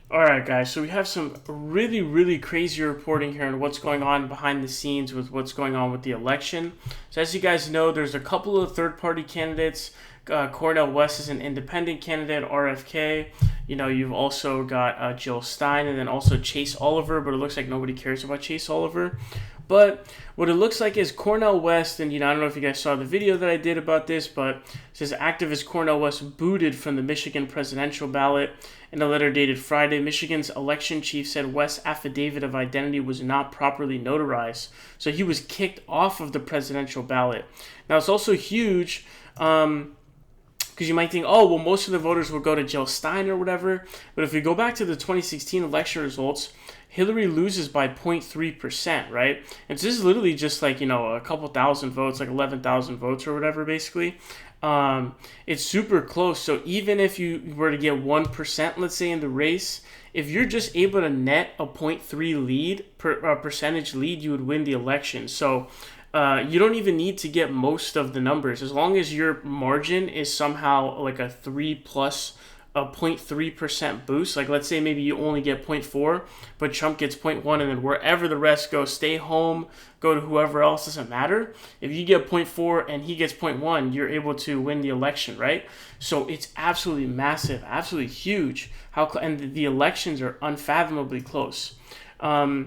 All right, guys. So we have some really, really crazy reporting here on what's going on behind the scenes with what's going on with the election. So as you guys know, there's a couple of third-party candidates. Cornel West is an independent candidate, RFK. You've also got Jill Stein and then also Chase Oliver, but it looks like nobody cares about Chase Oliver. But what it looks like is Cornel West, and I don't know if you guys saw the video that I did about this, but it says activist Cornel West booted from the Michigan presidential ballot. In a letter dated Friday, Michigan's election chief said West's affidavit of identity was not properly notarized, so he was kicked off of the presidential ballot. Now it's also huge. Because you might think, oh, well, most of the voters will go to Jill Stein or whatever. But if we go back to the 2016 election results, Hillary loses by 0.3%, right? And so this is literally just like, a couple thousand votes, like 11,000 votes or whatever, basically. It's super close. So even if you were to get 1%, let's say, in the race, if you're just able to net a 0.3 lead, percentage lead, you would win the election. So you don't even need to get most of the numbers. As long as your margin is somehow like a 3 plus a 0.3% boost. Like let's say maybe you only get 0.4, but Trump gets 0.1, and then wherever the rest go, stay home, go to whoever else, doesn't matter. If you get 0.4 and he gets 0.1, you're able to win the election, right? So it's absolutely massive, absolutely huge. And the elections are unfathomably close. So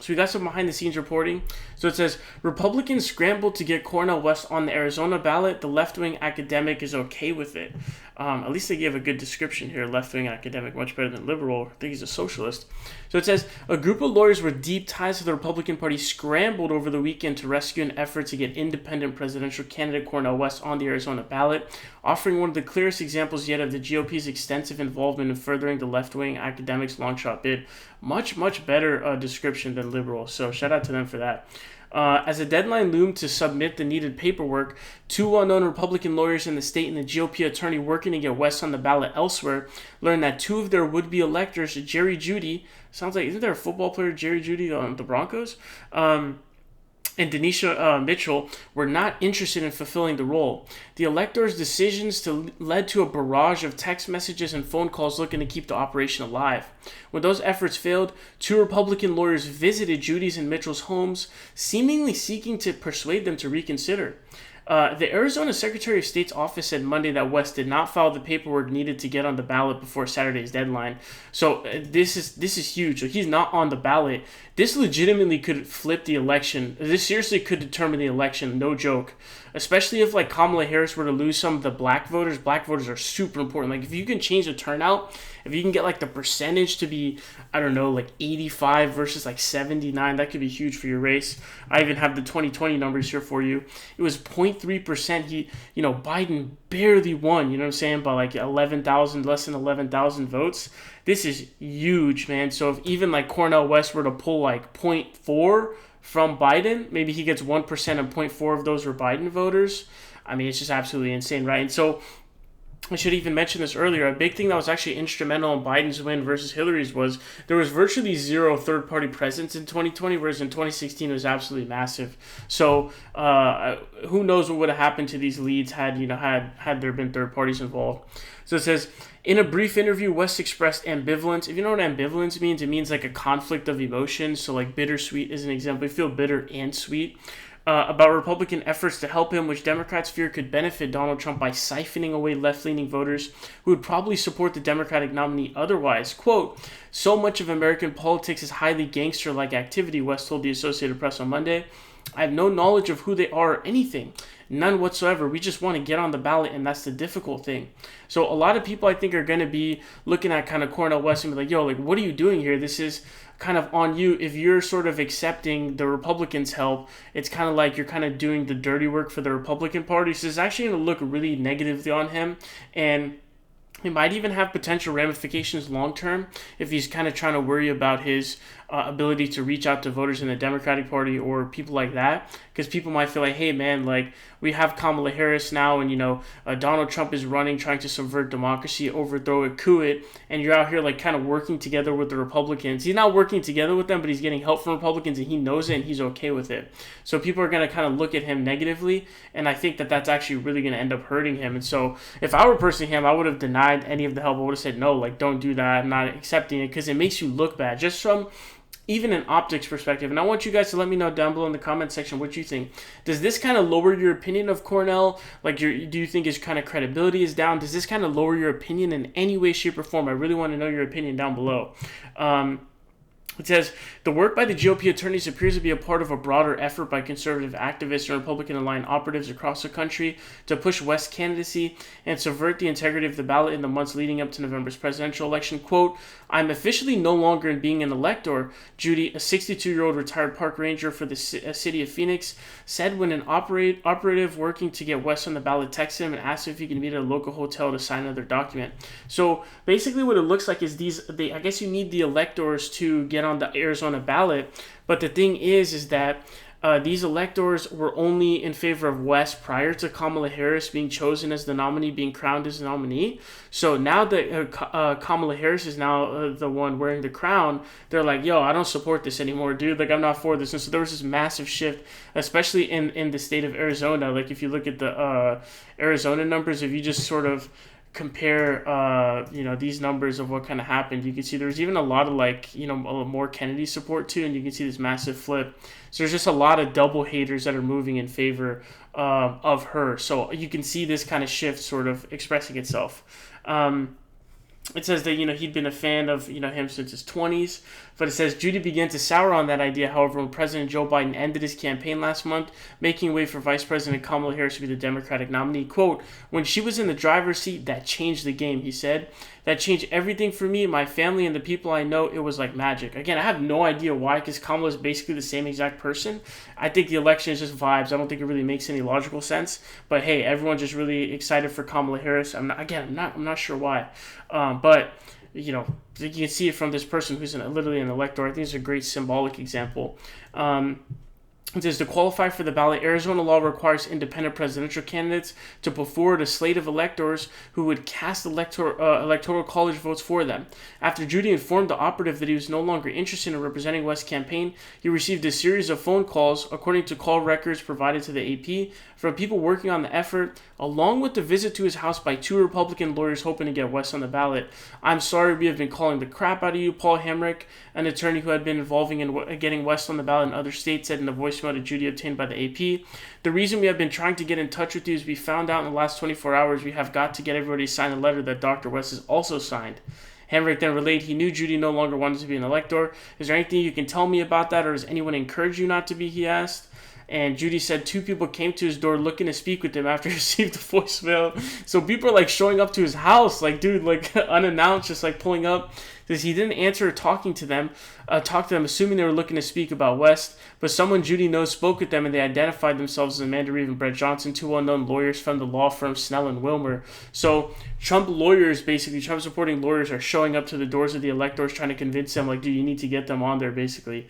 we got some behind the scenes reporting. So it says, Republicans scrambled to get Cornel West on the Arizona ballot. The left-wing academic is okay with it. At least they gave a good description here. Left-wing academic, much better than liberal. I think he's a socialist. So it says, a group of lawyers with deep ties to the Republican Party scrambled over the weekend to rescue an effort to get independent presidential candidate Cornel West on the Arizona ballot, offering one of the clearest examples yet of the GOP's extensive involvement in furthering the left-wing academic's long-shot bid. Much, much better description than liberal. So shout out to them for that. As a deadline loomed to submit the needed paperwork, two well-known Republican lawyers in the state and the GOP attorney working to get West on the ballot elsewhere learned that two of their would-be electors, Jerry Judie, sounds like, isn't there a football player, Jerry Judie, on the Broncos? And Denisha Mitchell were not interested in fulfilling the role. The electors' decisions led to a barrage of text messages and phone calls looking to keep the operation alive. When those efforts failed, two Republican lawyers visited Judie's and Mitchell's homes, seemingly seeking to persuade them to reconsider. The Arizona Secretary of State's office said Monday that West did not file the paperwork needed to get on the ballot before Saturday's deadline. So this is huge. So he's not on the ballot. This legitimately could flip the election. This seriously could determine the election. No joke. Especially if like Kamala Harris were to lose some of the black voters. Black voters are super important. Like if you can change the turnout, if you can get like the percentage to be, I don't know, like 85 versus like 79, that could be huge for your race. I even have the 2020 numbers here for you. It was 0.3%. Biden barely won, you know what I'm saying, by like 11,000, less than 11,000 votes. This is huge, man. So if even like Cornel West were to pull like 0.4 from Biden, maybe he gets 1% and 0.4 of those were Biden voters. I mean, it's just absolutely insane, right? And so I should even mention this earlier. A big thing that was actually instrumental in Biden's win versus Hillary's was there was virtually zero third-party presence in 2020, whereas in 2016 it was absolutely massive. So who knows what would have happened to these leads had there been third parties involved. So it says, in a brief interview, West expressed ambivalence. If you know what ambivalence means, it means like a conflict of emotions. So like bittersweet is an example. You feel bitter and sweet. About Republican efforts to help him, which Democrats fear could benefit Donald Trump by siphoning away left-leaning voters who would probably support the Democratic nominee otherwise. Quote, so much of American politics is highly gangster-like activity, West told the Associated Press on Monday. I have no knowledge of who they are or anything. None whatsoever. We just want to get on the ballot, and that's the difficult thing. So a lot of people, I think, are going to be looking at kind of Cornel West and be like, yo, like, what are you doing here? This is kind of on you. If you're sort of accepting the Republicans' help, it's kind of like you're kind of doing the dirty work for the Republican Party. So it's actually going to look really negatively on him, and it might even have potential ramifications long term if he's kind of trying to worry about his ability to reach out to voters in the Democratic Party or people like that, because people might feel like, hey man, like we have Kamala Harris now, and Donald Trump is running, trying to subvert democracy, overthrow it, coup it, and you're out here like kind of working together with the Republicans. He's not working together with them, but he's getting help from Republicans, and he knows it, and he's okay with it. So people are going to kind of look at him negatively, and I think that that's actually really going to end up hurting him. And so if I were personally him, I would have denied any of the help. I would have said, no, like don't do that, I'm not accepting it, because it makes you look bad, just from even an optics perspective. And I want you guys to let me know down below in the comment section what you think. Does this kind of lower your opinion of Cornel? Like, do you think his kind of credibility is down? Does this kind of lower your opinion in any way, shape, or form? I really want to know your opinion down below. It says, the work by the GOP attorneys appears to be a part of a broader effort by conservative activists and Republican-aligned operatives across the country to push West's candidacy and subvert the integrity of the ballot in the months leading up to November's presidential election. Quote, I'm officially no longer in being an elector, Judie, a 62-year-old retired park ranger for the city of Phoenix, said when an operative working to get West on the ballot texted him and asked him if he could meet at a local hotel to sign another document. So basically what it looks like is I guess you need the electors to get on the Arizona ballot, but the thing is that these electors were only in favor of West prior to Kamala Harris being chosen as the nominee, being crowned as the nominee. So now that Kamala Harris is now the one wearing the crown, they're like, yo, I don't support this anymore, dude. Like, I'm not for this. And so there was this massive shift, especially in the state of Arizona. Like, if you look at the Arizona numbers, if you just sort of compare these numbers of what kind of happened, you can see there's even a lot of more Kennedy support too, and you can see this massive flip. So there's just a lot of double haters that are moving in favor of her. So you can see this kind of shift sort of expressing itself. It says that, he'd been a fan of, him since his 20s. But it says Judie began to sour on that idea, however, when President Joe Biden ended his campaign last month, making way for Vice President Kamala Harris to be the Democratic nominee. Quote, when she was in the driver's seat, that changed the game, he said. That changed everything for me, my family, and the people I know. It was like magic. Again, I have no idea why, because Kamala is basically the same exact person. I think the election is just vibes. I don't think it really makes any logical sense. But hey, everyone's just really excited for Kamala Harris. I'm not sure why. But you can see it from this person who's literally an elector. I think it's a great symbolic example. It says, to qualify for the ballot, Arizona law requires independent presidential candidates to put forward a slate of electors who would cast electoral college votes for them. After Judie informed the operative that he was no longer interested in representing West's campaign, he received a series of phone calls, according to call records provided to the AP, from people working on the effort, along with the visit to his house by 2 Republican lawyers hoping to get West on the ballot. I'm sorry we have been calling the crap out of you, Paul Hamrick, an attorney who had been involving in getting West on the ballot in other states, said in the voicemail to Judie obtained by the AP. The reason we have been trying to get in touch with you is we found out in the last 24 hours we have got to get everybody to sign a letter that Dr. West has also signed. Hamrick then relayed he knew Judie no longer wanted to be an elector. Is there anything you can tell me about that, or does anyone encourage you not to be, he asked. And Judie said 2 people came to his door looking to speak with him after he received the voicemail. So people are like showing up to his house, like, dude, like unannounced, just like pulling up. Says he didn't answer talk to them, assuming they were looking to speak about West. But someone Judie knows spoke with them, and they identified themselves as Amanda Reeve and Brett Johnson, 2 well-known lawyers from the law firm Snell and Wilmer. So Trump supporting lawyers are showing up to the doors of the electors, trying to convince them, like, dude, you need to get them on there, basically.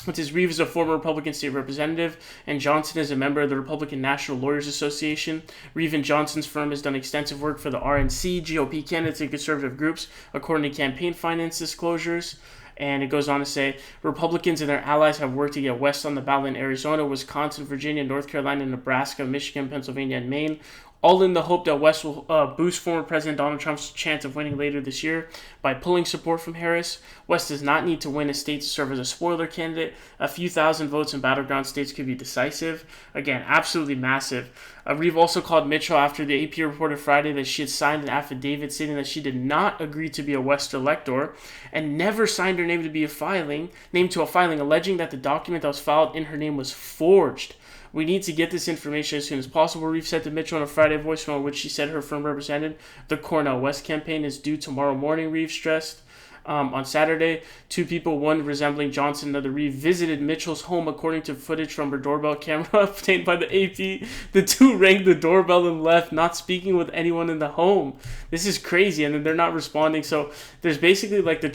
It says Reeve is a former Republican state representative, and Johnson is a member of the Republican National Lawyers Association. Reeve and Johnson's firm has done extensive work for the RNC, GOP candidates, and conservative groups, according to campaign finance disclosures. And it goes on to say, Republicans and their allies have worked to get West on the ballot in Arizona, Wisconsin, Virginia, North Carolina, Nebraska, Michigan, Pennsylvania, and Maine, all in the hope that West will boost former President Donald Trump's chance of winning later this year by pulling support from Harris. West does not need to win a state to serve as a spoiler candidate. A few thousand votes in battleground states could be decisive. Again, absolutely massive. Reeve also called Mitchell after the AP reported Friday that she had signed an affidavit stating that she did not agree to be a West elector and never signed her name to a filing, alleging that the document that was filed in her name was forged. We need to get this information as soon as possible, Reeve said to Mitchell on a Friday voicemail, in which she said her firm represented. The Cornel West campaign is due tomorrow morning, Reeve stressed. On Saturday, 2 people, one resembling Johnson, another Reeve, visited Mitchell's home, according to footage from her doorbell camera obtained by the AP. The 2 rang the doorbell and left, not speaking with anyone in the home. This is crazy, and then they're not responding. So there's basically like the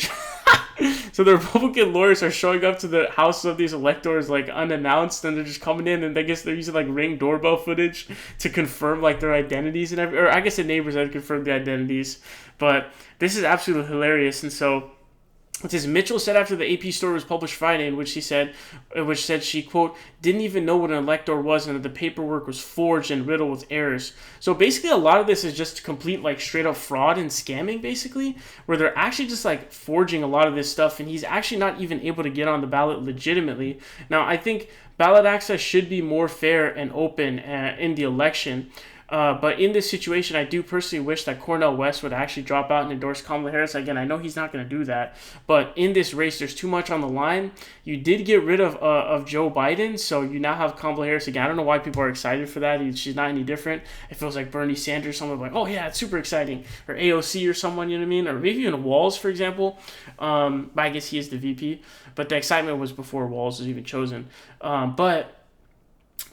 So the Republican lawyers are showing up to the house of these electors like unannounced, and they're just coming in, and I guess they're using like Ring doorbell footage to confirm like their identities and everything. Or I guess the neighbors had confirmed the identities. But this is absolutely hilarious, and so. It says Mitchell said after the AP story was published Friday, in which which said she, quote, didn't even know what an elector was and that the paperwork was forged and riddled with errors. So basically a lot of this is just complete like straight up fraud and scamming, basically, where they're actually just like forging a lot of this stuff, and he's actually not even able to get on the ballot legitimately. Now I think ballot access should be more fair and open in the election. But in this situation, I do personally wish that Cornel West would actually drop out and endorse Kamala Harris. Again, I know he's not going to do that. But in this race, there's too much on the line. You did get rid of Joe Biden, so you now have Kamala Harris again. I don't know why people are excited for that. She's not any different. It feels like Bernie Sanders, someone like, oh yeah, it's super exciting. Or AOC or someone, you know what I mean? Or maybe even Walz, for example. But I guess he is the VP. But the excitement was before Walz was even chosen. But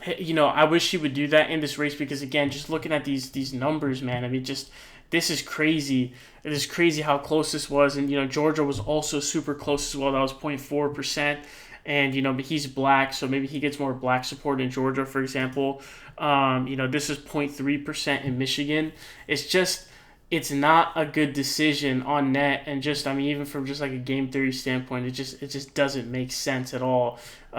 I wish she would do that in this race because, again, just looking at these numbers, man, I mean, just this is crazy. It is crazy how close this was. And, Georgia was also super close as well. That was 0.4%. And, but he's black, so maybe he gets more black support in Georgia, for example. This is 0.3% in Michigan. It's not a good decision on net, and even from just like a game theory standpoint, it just doesn't make sense at all. You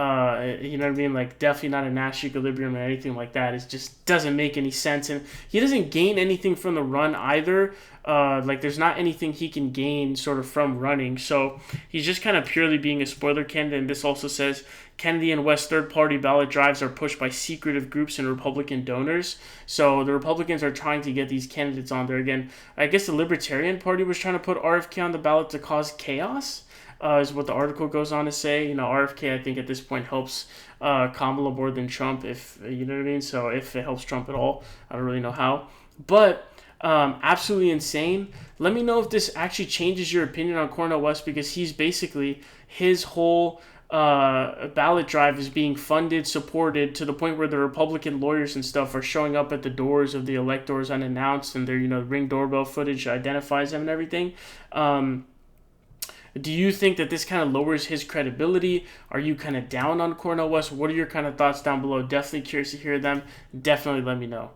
know what I mean? Like, definitely not a Nash equilibrium or anything like that. It just doesn't make any sense, and he doesn't gain anything from the run either. There's not anything he can gain sort of from running, so he's just kind of purely being a spoiler candidate. And this also says Kennedy and West third-party ballot drives are pushed by secretive groups and Republican donors. So the Republicans are trying to get these candidates on there. Again, I guess the Libertarian Party was trying to put RFK on the ballot to cause chaos, is what the article goes on to say. RFK, I think, at this point helps Kamala more than Trump, if you know what I mean. So if it helps Trump at all, I don't really know how. But absolutely insane. Let me know if this actually changes your opinion on Cornel West, because he's basically, his whole ballot drive is being funded, supported, to the point where the Republican lawyers and stuff are showing up at the doors of the electors unannounced, and their Ring doorbell footage identifies them and everything. Do you think that this kind of lowers his credibility? Are you kind of down on Cornel West? What are your kind of thoughts down below? Definitely curious to hear them. Definitely let me know.